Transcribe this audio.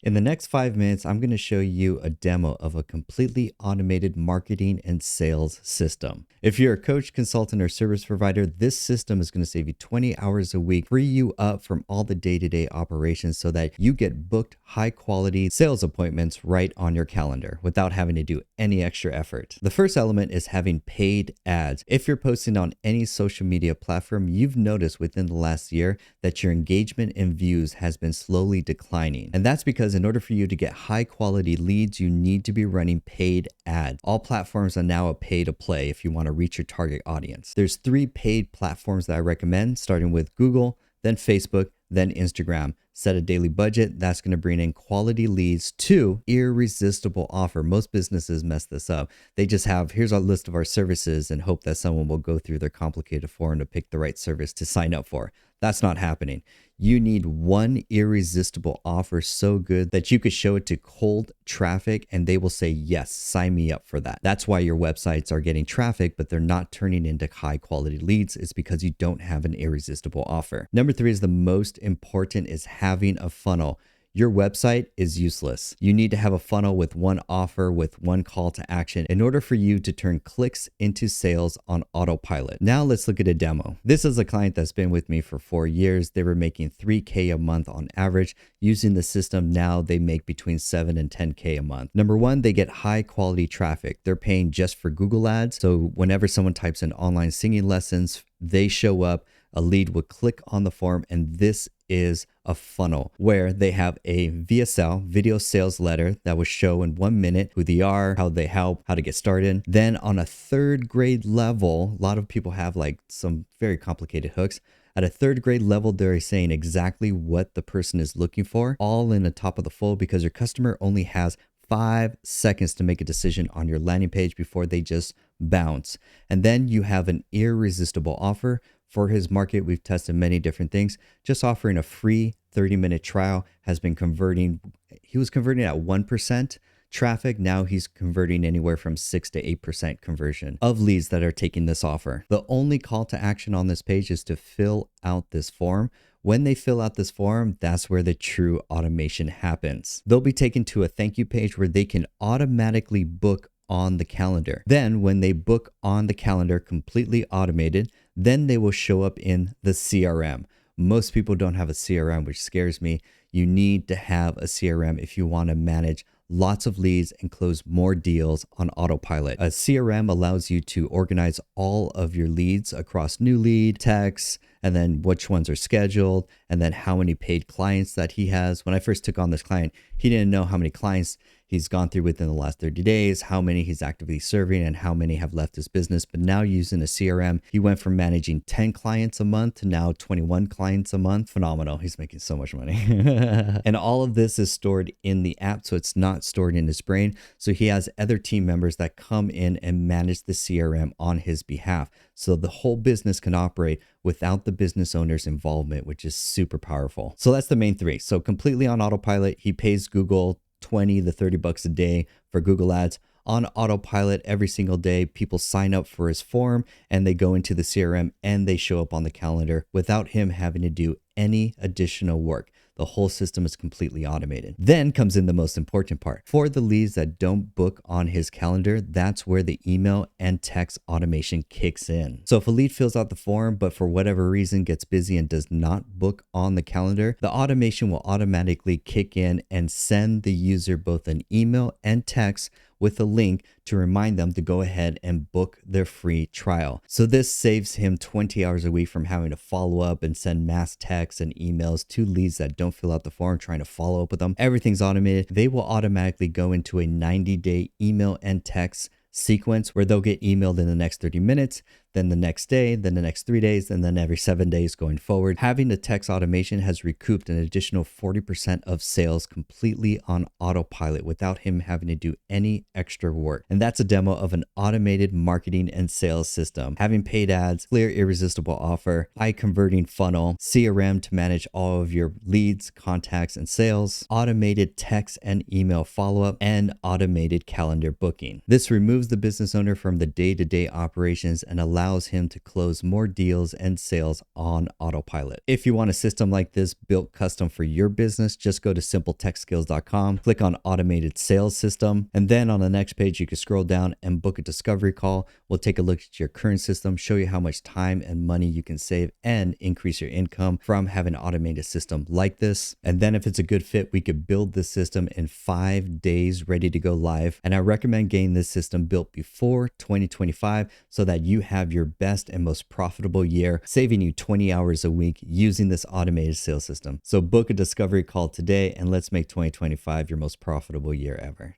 In the next 5 minutes, I'm going to show you a demo of a completely automated marketing and sales system. If you're a coach, consultant, or service provider, this system is going to save you 20 hours a week, free you up from all the day-to-day operations so that you get booked high-quality sales appointments right on your calendar without having to do any extra effort. The first element is having paid ads. If you're posting on any social media platform, you've noticed within the last year that your engagement and views has been slowly declining. And that's because in order for you to get high quality leads, you need to be running paid ads. All platforms are now a pay to play if you want to reach your target audience. There's 3 paid platforms that I recommend, starting with Google, then Facebook, then Instagram. Set a daily budget. That's going to bring in quality leads. 2, irresistible offer. Most businesses mess this up. They just have, here's our list of our services and hope that someone will go through their complicated form to pick the right service to sign up for. That's not happening. You need one irresistible offer so good that you could show it to cold traffic and they will say, yes, sign me up for that. That's why your websites are getting traffic, but they're not turning into high quality leads. It's because you don't have an irresistible offer. Number 3 is the most important, is having a funnel. Your website is useless. You need to have a funnel with one offer, with one call to action in order for you to turn clicks into sales on autopilot. Now let's look at a demo. This is a client that's been with me for 4 years. They were making $3K a month on average. Using the system now, they make between $7 and $10K a month. Number 1, they get high quality traffic. They're paying just for Google ads. So whenever someone types in online singing lessons, they show up. A lead would click on the form, and this is a funnel where they have a VSL, video sales letter, that will show in 1 minute who they are, how they help, how to get started. Then on a 3rd grade level, a lot of people have like some very complicated hooks. At a 3rd grade level, they're saying exactly what the person is looking for, all in the top of the full, because your customer only has 5 seconds to make a decision on your landing page before they just bounce. And then you have an irresistible offer. For his market, we've tested many different things. Just offering a free 30-minute trial has been converting. He was converting at 1% traffic. Now he's converting anywhere from 6 to 8% conversion of leads that are taking this offer. The only call to action on this page is to fill out this form. When they fill out this form, that's where the true automation happens. They'll be taken to a thank you page where they can automatically book on the calendar. Then when they book on the calendar, completely automated, then they will show up in the CRM. Most people don't have a CRM, which scares me. You need to have a CRM if you want to manage lots of leads and close more deals on autopilot. A CRM allows you to organize all of your leads across new lead, texts, and then which ones are scheduled, and then how many paid clients that he has. When I first took on this client, he didn't know how many clients he's gone through within the last 30 days, how many he's actively serving, and how many have left his business. But now using a CRM, he went from managing 10 clients a month to now 21 clients a month. Phenomenal. He's making so much money. And all of this is stored in the app, so it's not stored in his brain. So he has other team members that come in and manage the CRM on his behalf. So the whole business can operate without the business owner's involvement, which is super powerful. So that's the main 3. So completely on autopilot. He pays Google 20 to 30 bucks a day for Google ads. On autopilot every single day, people sign up for his form and they go into the CRM and they show up on the calendar without him having to do any additional work. The whole system is completely automated. Then comes in the most important part. For the leads that don't book on his calendar, that's where the email and text automation kicks in. So if a lead fills out the form, but for whatever reason gets busy and does not book on the calendar, the automation will automatically kick in and send the user both an email and text with a link to remind them to go ahead and book their free trial. So this saves him 20 hours a week from having to follow up and send mass texts and emails to leads that don't fill out the form, trying to follow up with them. Everything's automated. They will automatically go into a 90-day email and text sequence where they'll get emailed in the next 30 minutes, then the next day, then the next 3 days, and then every 7 days going forward. Having the text automation has recouped an additional 40% of sales completely on autopilot without him having to do any extra work. And that's a demo of an automated marketing and sales system. Having paid ads, clear irresistible offer, high converting funnel, CRM to manage all of your leads, contacts, and sales, automated text and email follow-up, and automated calendar booking. This removes the business owner from the day-to-day operations and allows allows him to close more deals and sales on autopilot. If you want a system like this built custom for your business, just go to simpletechskills.com, click on automated sales system, and then on the next page, you can scroll down and book a discovery call. We'll take a look at your current system, show you how much time and money you can save and increase your income from having an automated system like this. And then if it's a good fit, we could build this system in 5 days, ready to go live. And I recommend getting this system built before 2025 so that you have your best and most profitable year, saving you 20 hours a week using this automated sales system. So book a discovery call today and let's make 2025 your most profitable year ever.